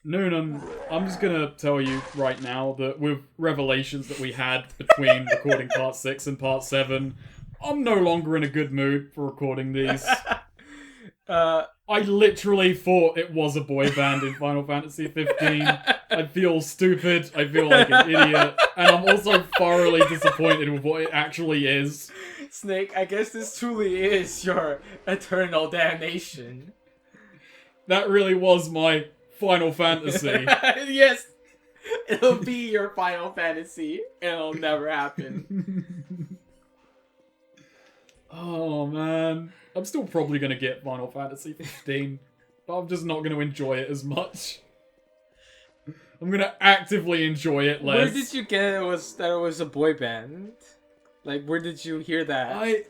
Noonan, I'm just gonna tell you right now that with revelations that we had between recording part 6 and part 7, I'm no longer in a good mood for recording these. I literally thought it was a boy band in Final Fantasy 15. I feel stupid, I feel like an idiot, and I'm also thoroughly disappointed with what it actually is. Snake, I guess this truly is your eternal damnation. That really was my Final Fantasy. Yes, it'll be your Final Fantasy, and it'll never happen. Oh man, I'm still probably gonna get Final Fantasy 15, but I'm just not gonna enjoy it as much. I'm gonna actively enjoy it less. Where did you get that it was a boy band? Like, where did you hear that?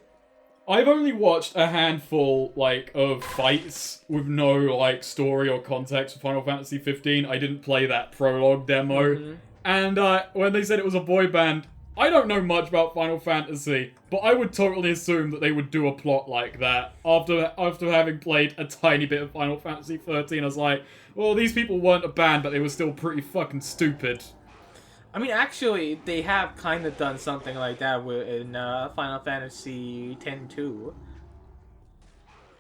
I've only watched a handful, of fights with no, story or context for Final Fantasy 15. I didn't play that prologue demo. Mm-hmm. And, when they said it was a boy band, I don't know much about Final Fantasy, but I would totally assume that they would do a plot like that. After having played a tiny bit of Final Fantasy 13, I was like, well, these people weren't a band, but they were still pretty fucking stupid. I mean, actually, they have kind of done something like that in Final Fantasy X-2.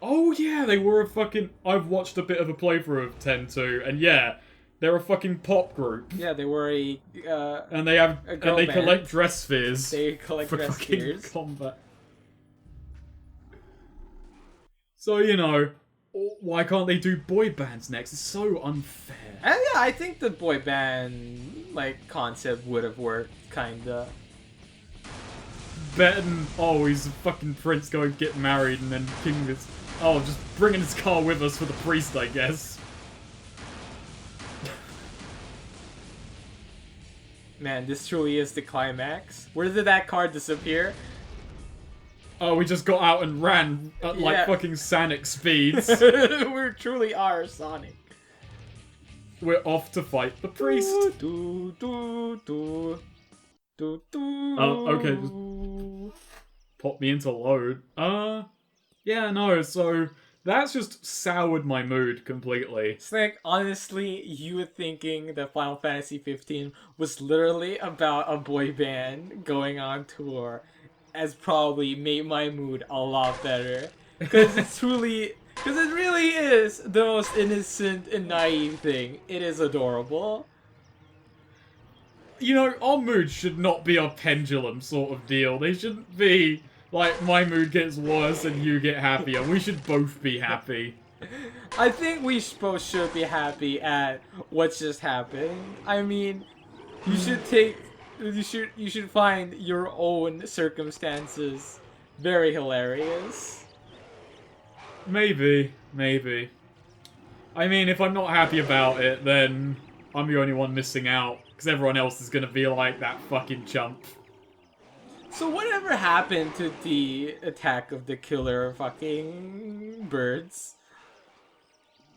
Oh yeah, they were a fucking... I've watched a bit of a playthrough of 10-2, and yeah, they're a fucking pop group. Yeah, they were and they have... a girl and they band. collect dress spheres. They collect for dress fucking spheres. combat. So, why can't they do boy bands next? It's so unfair. And yeah, I think the boy band concept would have worked, kinda. Better than, he's a fucking prince going to get married and then King is... Oh, just bringing his car with us for the priest, I guess. Man, this truly is the climax. Where did that car disappear? Oh, we just got out and ran at, fucking Sonic speeds. We truly are Sonic. We're off to fight the priest. Okay. Just pop me into load. Yeah, no, so that's just soured my mood completely. Snake, honestly, you were thinking that Final Fantasy 15 was literally about a boy band going on tour has probably made my mood a lot better. Because it really is the most innocent and naive thing. It is adorable. Our mood should not be a pendulum sort of deal. They shouldn't be my mood gets worse and you get happier. We should both be happy. I think we both should be happy at what just happened. I mean, you should find your own circumstances very hilarious. Maybe. I mean, if I'm not happy about it, then I'm the only one missing out. Because everyone else is gonna be like that fucking chump. So whatever happened to the attack of the killer fucking birds?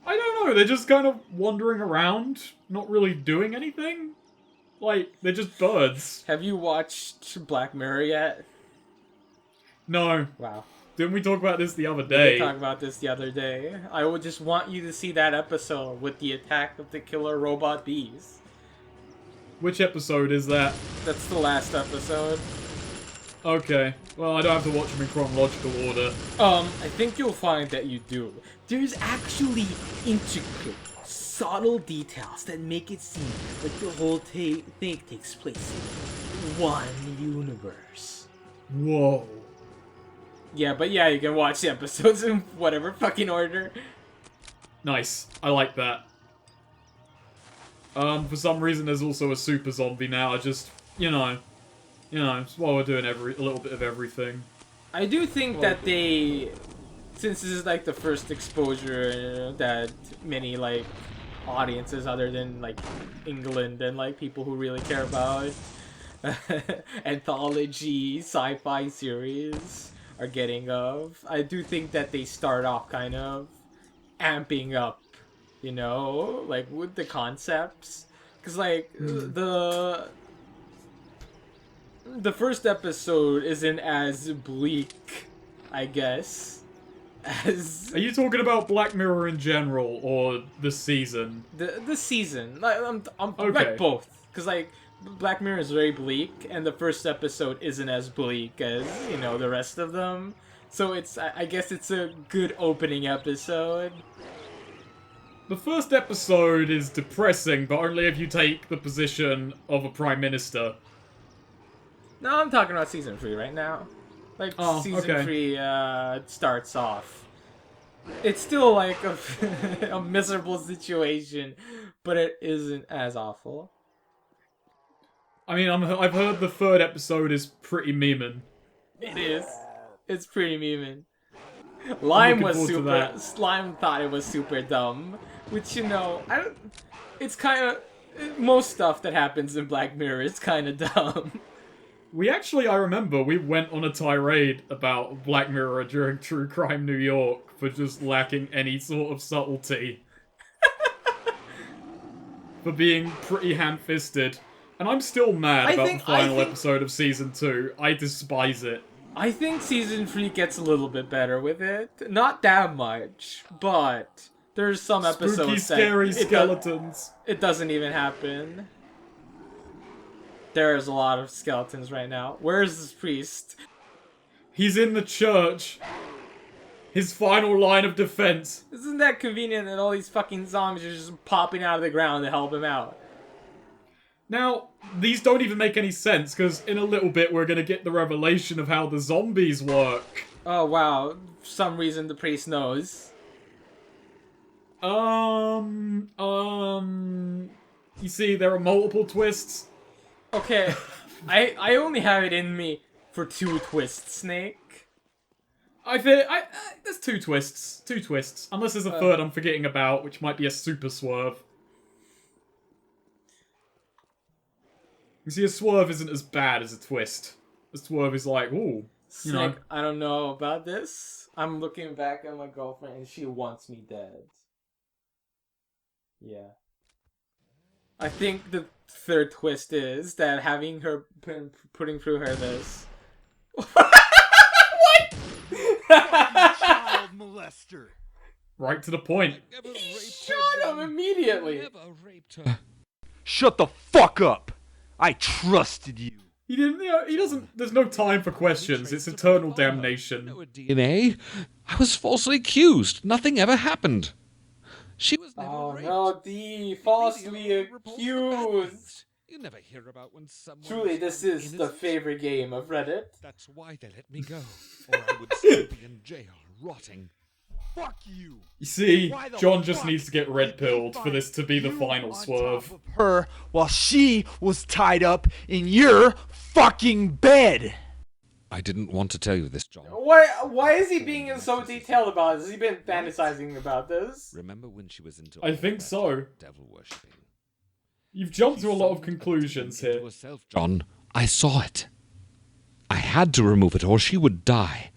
I don't know, they're just kind of wandering around, not really doing anything. They're just birds. Have you watched Black Mirror yet? No. Wow. Didn't we talk about this the other day? We talked about this the other day. I would just want you to see that episode with the attack of the killer robot bees. Which episode is that? That's the last episode. Okay. Well, I don't have to watch them in chronological order. I think you'll find that you do. There's actually intricate, subtle details that make it seem like the whole thing takes place in one universe. Whoa. Yeah, but yeah, you can watch the episodes in whatever fucking order. Nice. I like that. For some reason there's also a super zombie now. I just, it's while we're doing a little bit of everything. I do think that since this is the first exposure that many audiences other than England and people who really care about anthology sci-fi series are getting of, I do think that they start off kind of amping up, with the concepts, because the first episode isn't as bleak, I guess, as Are you talking about Black Mirror in general or the season? the season. Like, I'm Okay. like both, because like Black Mirror is very bleak, and the first episode isn't as bleak as the rest of them. So I guess it's a good opening episode. The first episode is depressing, but only if you take the position of a prime minister. No, I'm talking about season 3 right now. Like, season 3 starts off. It's still like a miserable situation, but it isn't as awful. I mean, I've heard the third episode is pretty memeing. It is. It's pretty memeing. Lime thought it was super dumb, which I don't. It's kind of most stuff that happens in Black Mirror is kind of dumb. I remember we went on a tirade about Black Mirror during True Crime New York for just lacking any sort of subtlety. For being pretty ham-fisted. And I'm still mad about the final episode of Season 2. I despise it. I think Season 3 gets a little bit better with it. Not that much, but there's some episodes Spooky, scary skeletons. It doesn't even happen. There's a lot of skeletons right now. Where's this priest? He's in the church. His final line of defense. Isn't that convenient that all these fucking zombies are just popping out of the ground to help him out? Now, these don't even make any sense, because in a little bit we're gonna get the revelation of how the zombies work. Oh, wow. For some reason the priest knows. You see, there are multiple twists. Okay, I only have it in me for 2 twists, Snake. There's 2 twists. 2 twists. Unless there's a third I'm forgetting about, which might be a super swerve. You see, a swerve isn't as bad as a twist. A swerve is like, ooh, Snake, I don't know about this. I'm looking back at my girlfriend and she wants me dead. Yeah. I think the third twist is that having her putting through her this. What? Child molester. Right to the point. Shot him immediately. Never raped her. Shut the fuck up. I trusted you. He didn't. He doesn't. There's no time for questions. It's eternal damnation. No DNA. I was falsely accused. Nothing ever happened. She was never raped. No, the falsely accused. You never hear about when someone. Truly, this is the favorite game of Reddit. That's why they let me go, or I would still be in jail, rotting. Fuck you. You see, John just needs to get red-pilled for this to be the final swerve. Her while she was tied up in your fucking bed. I didn't want to tell you this, John. Why is he being so detailed about this? Has he been fantasizing about this? Remember when she was into I think so. Devil worshipping. You've jumped to a lot of conclusions here. John, I saw it. I had to remove it or she would die.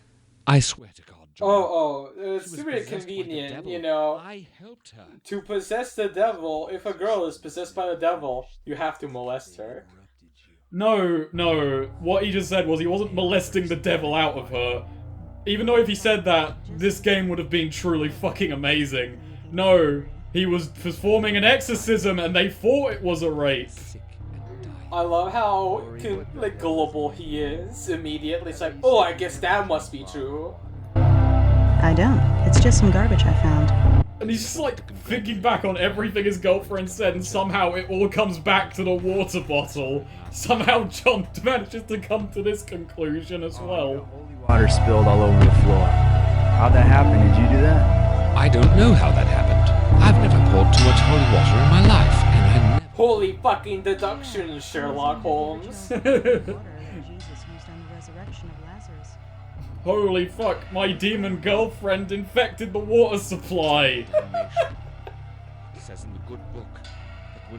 I swear to God, John. It's super convenient, I helped her. To possess the devil, if a girl is possessed by the devil, you have to molest her. No. What he just said was he wasn't molesting the devil out of her. Even though if he said that, this game would have been truly fucking amazing. No, he was performing an exorcism and they thought it was a rape. I love how gullible he is immediately. It's like, oh, I guess that must be true. I don't. It's just some garbage I found. And he's just like thinking back on everything his girlfriend said, and somehow it all comes back to the water bottle. Somehow John manages to come to this conclusion as well. Holy water spilled all over the floor. How'd that happen? Did you do that? I don't know how that happened. I've never poured too much holy water in my life, and I never... Holy fucking deduction, Sherlock Holmes. Holy fuck, my demon girlfriend infected the water supply. It says in the good book.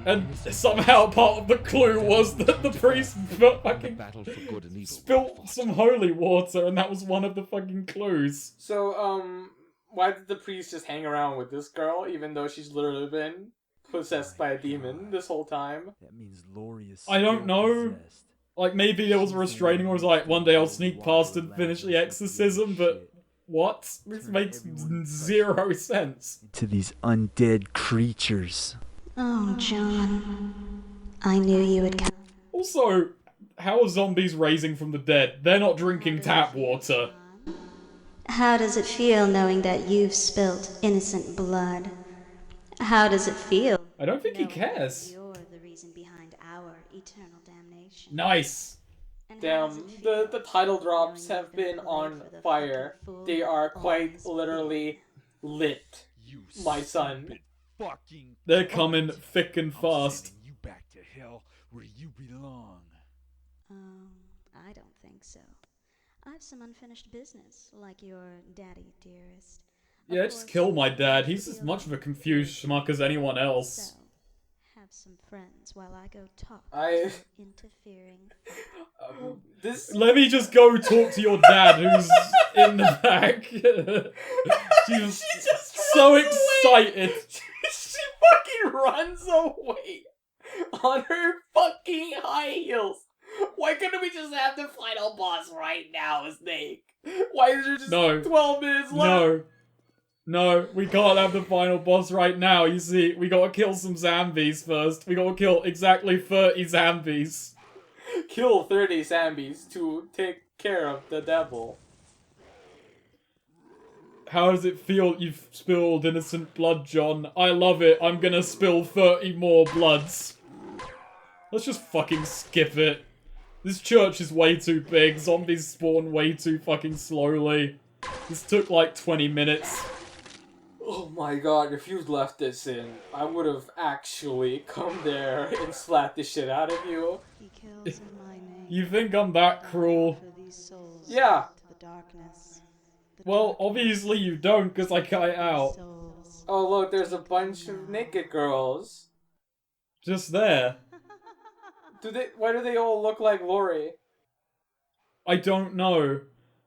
And somehow part of the clue was that the priest fucking battle for good and evil. spilt some holy water, and that was one of the fucking clues. So, why did the priest just hang around with this girl, even though she's literally been possessed by a demon this whole time? That means Lori is I don't know. possessed. Like, maybe there was a restraining order, was like, one day I'll sneak past and finish the exorcism, but What? This makes zero sense. To these undead creatures. Oh, John. I knew you would come. Also, how are zombies raising from the dead? They're not drinking tap water. How does it feel knowing that you've spilt innocent blood? How does it feel? I don't think he knowing that cares. You're the reason behind our eternal damnation. Nice. And how does Damn, it feel the title drops knowing have you've been played on for the fire. fucking fool They are all quite this literally lit. You My son. stupid fucking They're cunt. coming thick and I'm fast. sending you back to hell where you belong. I don't think so. I've some unfinished business, like your daddy, dearest. Of Yeah, just course, kill my you dad. don't He's as feel much of a like confused schmuck as anyone else. So, have some friends while I go talk I- to interfering. This Let me just go talk to your dad who's in the back. She was She just so runs away. excited. She fucking runs away on her fucking high heels. Why couldn't we just have the final boss right now, Snake? Why is there just No. 12 minutes left? No, we can't have the final boss right now. You see, we gotta kill some zombies first. We gotta kill exactly 30 zombies. Kill 30 zombies to take care of the devil. How does it feel you've spilled innocent blood, John? I love it. I'm gonna spill 30 more bloods. Let's just fucking skip it. This church is way too big. Zombies spawn way too fucking slowly. This took like 20 minutes. Oh my god, if you'd left this in, I would have actually come there and slapped the shit out of you. He kills in my name. You think I'm that cruel? For these souls Yeah. to the darkness. The Well, darkness obviously you don't, because I cut it out. souls. Oh look, there's a bunch of naked girls. Just there. Why do they all look like Lori? I don't know.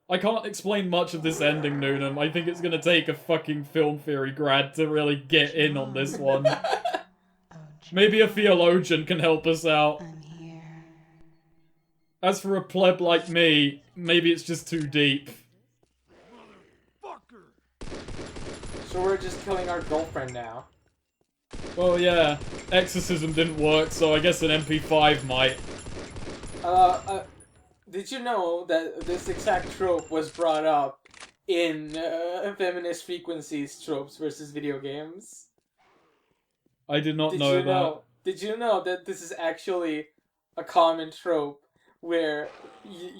I can't explain much of this ending, Noonan. I think it's gonna take a fucking film theory grad to really get in on this one. Oh, Maybe a theologian can help us out. I'm here. As for a pleb like me, maybe it's just too deep. So we're just killing our girlfriend now. Well, yeah, exorcism didn't work, so I guess an MP5 might. Did you know that this exact trope was brought up in Feminist Frequencies Tropes versus Video Games? I did not Did know you that. know? Did you know that this is actually a common trope where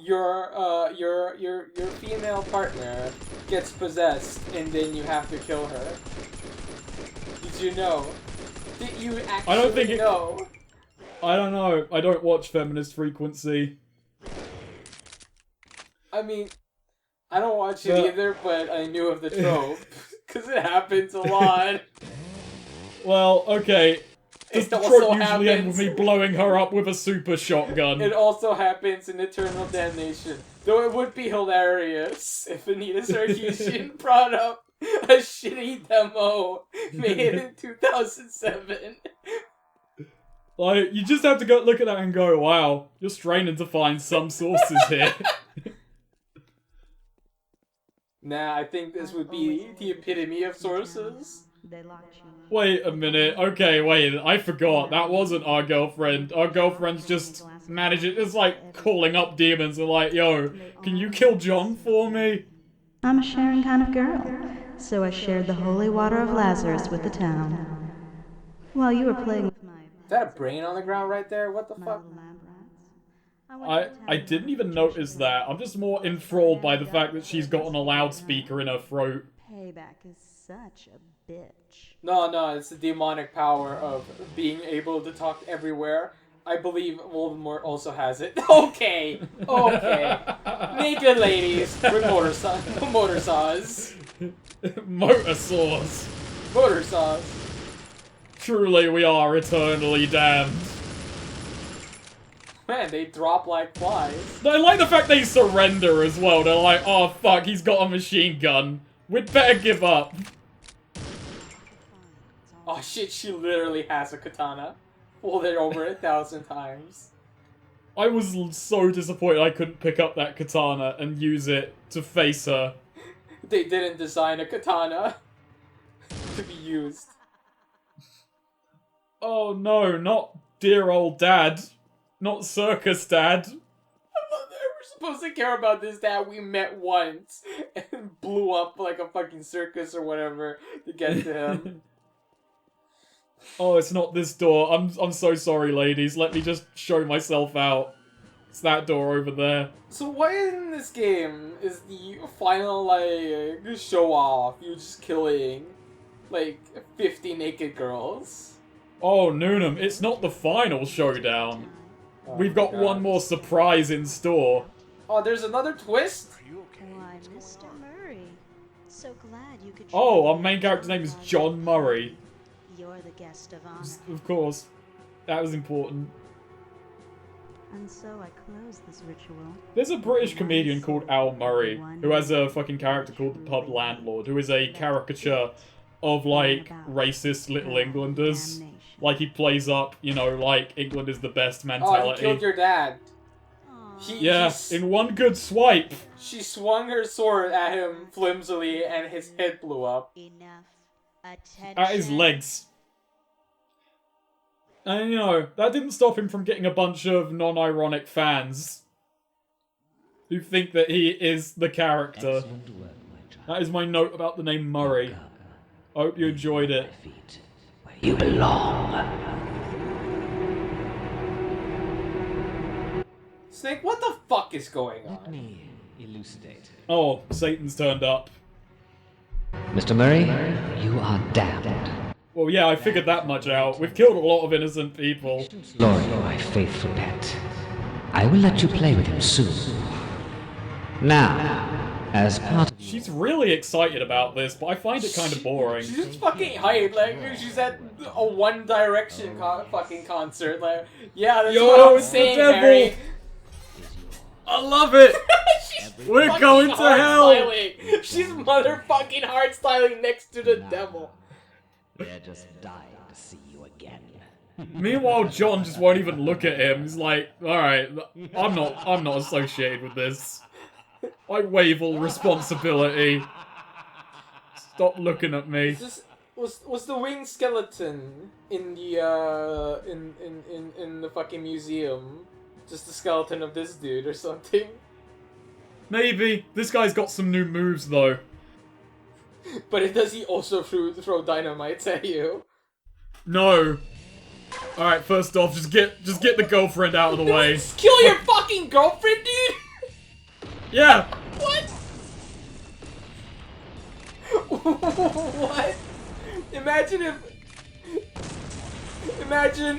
your female partner gets possessed and then you have to kill her? Did you know? Did you actually I don't think it- know? I don't know. I don't watch Feminist Frequency. I mean, I don't watch it Well- either, but I knew of the trope because it happens a lot. Well, okay. Does It the also trope usually end with happens- me blowing her up with a super shotgun? It also happens in Eternal Damnation. Though it would be hilarious if Anita Sarkeesian brought up a shitty demo made in 2007. Like, you just have to go look at that and go, wow, you're straining to find some sources here. Nah, I think this would be the epitome of sources. They locked you in. Wait a minute. Okay, wait. I forgot. That wasn't our girlfriend. Our girlfriend's just managing. It's like calling up demons and like, yo, can you kill John for me? I'm a sharing kind of girl, so I shared the holy water of Lazarus with the town. While you were playing with Is that a brain on the ground right there? What the my fuck? little lab rats, I didn't even notice that. I'm just more enthralled by the fact that she's gotten a loudspeaker in her throat. Payback is such a bitch. No, it's the demonic power of being able to talk everywhere. I believe Voldemort also has it. Okay. Naked ladies with motor saws. Motor saws. Motor saws. Truly, we are eternally damned. Man, they drop like flies. I like the fact they surrender as well. They're like, oh fuck, he's got a machine gun. We'd better give up. Oh shit, she literally has a katana. Pulled it over 1,000 times. I was so disappointed I couldn't pick up that katana and use it to face her. they didn't design a katana to be used. Oh no, not dear old dad. Not circus dad. We're supposed to care about this dad we met once and blew up like a fucking circus or whatever to get to him. Oh, it's not this door. I'm so sorry, ladies. Let me just show myself out. It's that door over there. So what in this game is the final, like, show off? You just killing, like, 50 naked girls? Oh, Noonum, it's not the final showdown. Oh We've my got God. one more surprise in store. Oh, there's another twist? Why, Mr. Murray. So glad you could. Oh, join our me main at character's name is John John Murray. You're the guest of honor. Of course. That was important. And so I close this ritual. There's a British comedian called Al Murray, who has a fucking character called the Pub Landlord, who is a caricature of, like, racist Little Englanders. Damnation. Like, he plays up, you know, like, England is the best Oh, mentality. he killed your dad. Aw. Yeah, in one good swipe. She swung her sword at him flimsily and his head blew up. Enough attention. At his legs. And, you know, that didn't stop him from getting a bunch of non-ironic fans who think that he is the character. Excellent work, my child. That is my note about the name Murray. I hope you enjoyed it. Feet where you belong. Snake, what the fuck is going Let on? me elucidate. Oh, Satan's turned up. Mr. Murray, you are damned. Well, yeah, I figured that much out. We've killed a lot of innocent people. Lord, my faithful pet. I will let you play with him soon. Now, as part of She's really excited about this, but I find it kind of boring. She's just fucking hyped, like, she's at a One Direction fucking concert, like, yeah, that's Yo, what I'm it's the saying, devil. Harry. I love it! She's We're fucking going to hell! hard-styling. She's motherfucking hard styling next to the devil. they're just dying to see you again. Meanwhile, John just won't even look at him. He's like, alright, I'm not associated with this. I waive all responsibility. Stop looking at me. Just was the winged skeleton in the in the fucking museum just the skeleton of this dude or something? Maybe. This guy's got some new moves, though. But does he also throw dynamites at you? No. Alright, first off, just get the girlfriend out of the way. Kill your fucking girlfriend, dude! Yeah! What? What? Imagine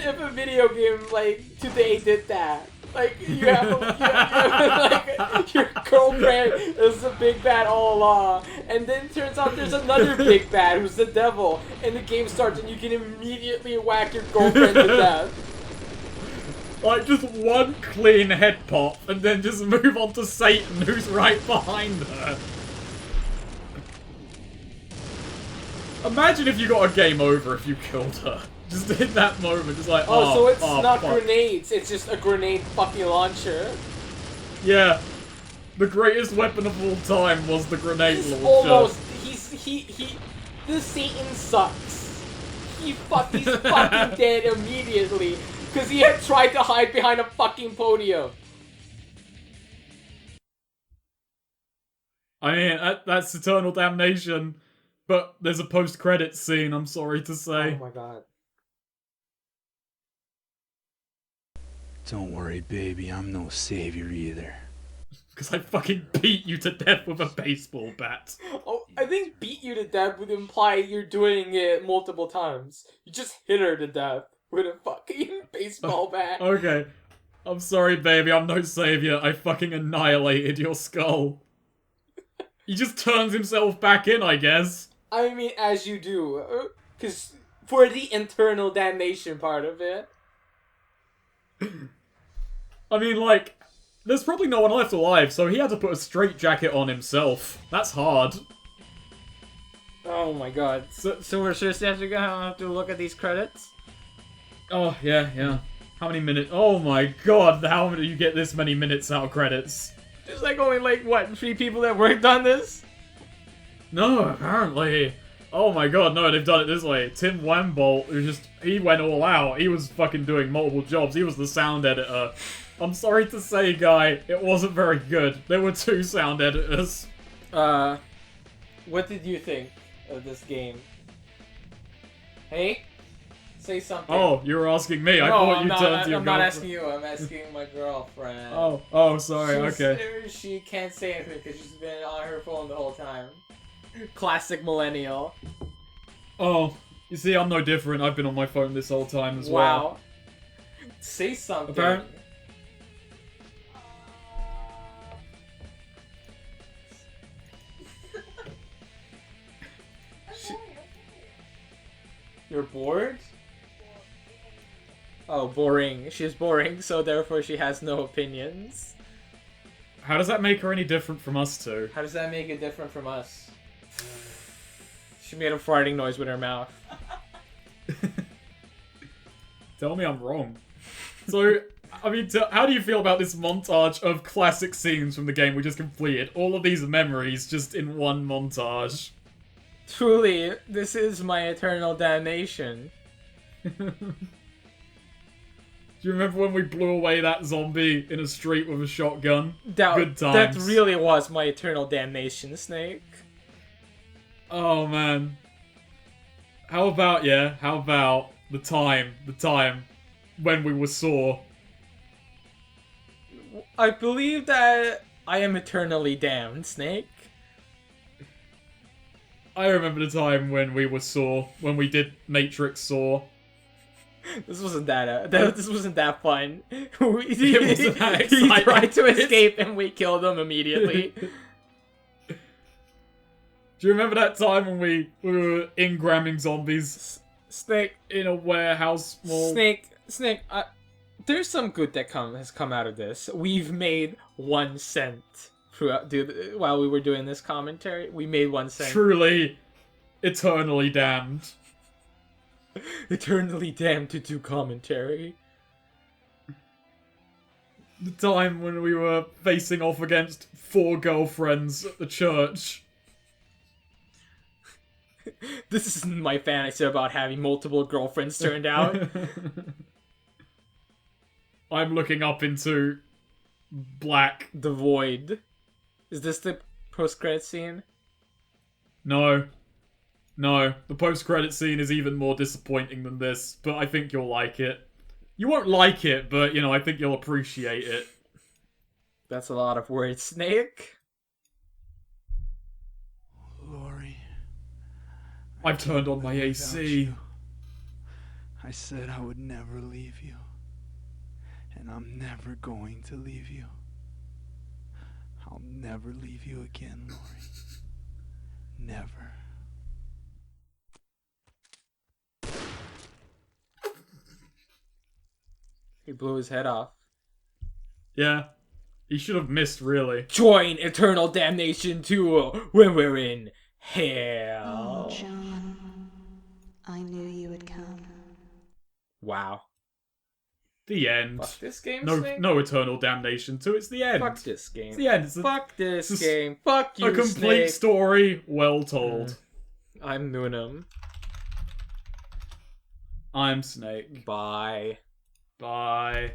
if a video game like today did that. Like you have like your girlfriend is the big bad all along, and then it turns out there's another big bad who's the devil, and the game starts and you can immediately whack your girlfriend to death. Like, just one clean head pop, and then just move on to Satan, who's right behind her. Imagine if you got a game over if you killed her. Just in that moment, just like, Oh, so it's not fuck. grenades, it's just a grenade fucking launcher. Yeah. The greatest weapon of all time was the grenade He's launcher. almost, this Satan sucks. He's fucking dead immediately, because he had tried to hide behind a fucking podium. I mean, that's eternal damnation. But there's a post-credits scene, I'm sorry to say. Oh my god. Don't worry, baby, I'm no savior either. Because I fucking beat you to death with a baseball bat. Oh, I think beat you to death would imply you're doing it multiple times. You just hit her to death with a fucking baseball bat. Okay. I'm sorry, baby, I'm no savior. I fucking annihilated your skull. He just turns himself back in, I guess. I mean, as you do. Because for the internal damnation part of it. I mean, like, there's probably no one left alive, so he had to put a straitjacket on himself. That's hard. Oh my god. So we're seriously have to look at these credits? Oh, yeah. How many minutes? Oh my god, how do you get this many minutes out of credits? There's like only like, what, 3 people that worked on this? No, apparently. Oh my god, no, they've done it this way. Tim Wambolt, he went all out. He was fucking doing multiple jobs. He was the sound editor. I'm sorry to say, guy, it wasn't very good. There were 2 sound editors. What did you think of this game? Hey? Say something. Oh, you were asking me. I No, thought I'm you not, turned to your I'm not girlfriend. asking you. I'm asking my girlfriend. Oh, sorry, okay. She can't say anything because she's been on her phone the whole time. Classic millennial. Oh, you see, I'm no different. I've been on my phone this whole time as well. Wow. Say something. Apparently. You're bored? Oh, boring. She's boring, so therefore she has no opinions. How does that make her any different from us two? How does that make it different from us? She made a farting noise with her mouth. Tell me I'm wrong. So, I mean, how do you feel about this montage of classic scenes from the game we just completed? All of these memories just in one montage. Truly, this is my eternal damnation. Do you remember when we blew away that zombie in a street with a shotgun? That, Good that times. really was my eternal damnation, Snake. Oh, man. How about the time when we were sore? I believe that I am eternally damned, Snake. I remember the time when we were sore, when we did Matrix Saw. This wasn't that this wasn't that fun. It wasn't that He exciting. tried to escape and we killed him immediately. Do you remember that time when we were ingramming zombies Snake, in a warehouse mall? Snake, there's some good that has come out of this. We've made 1 cent throughout, while we were doing this commentary. We made 1 cent. Truly, eternally damned. Eternally damned to do commentary. The time when we were facing off against 4 girlfriends at the church. This isn't my fantasy about having multiple girlfriends turned out. I'm looking up into black. The void. Is this the post-credit scene? No. No, the post-credit scene is even more disappointing than this, but I think you'll like it. You won't like it, but, you know, I think you'll appreciate it. That's a lot of words, Snake. Lori. I've turned on my Without AC. you. I said I would never leave you. And I'm never going to leave you. I'll never leave you again, Lori. Never. He blew his head off. Yeah. He should have missed, really. Join Eternal Damnation 2 when we're in Oh, hell. John, I knew you would come. Wow. The end. Fuck this game, No, Snake. no eternal damnation to it's the end. Fuck this game. It's the end. It's Fuck this it's game. Fuck you, a complete Snake. story, well told. I'm Moonum. I'm Snake. Bye. Bye.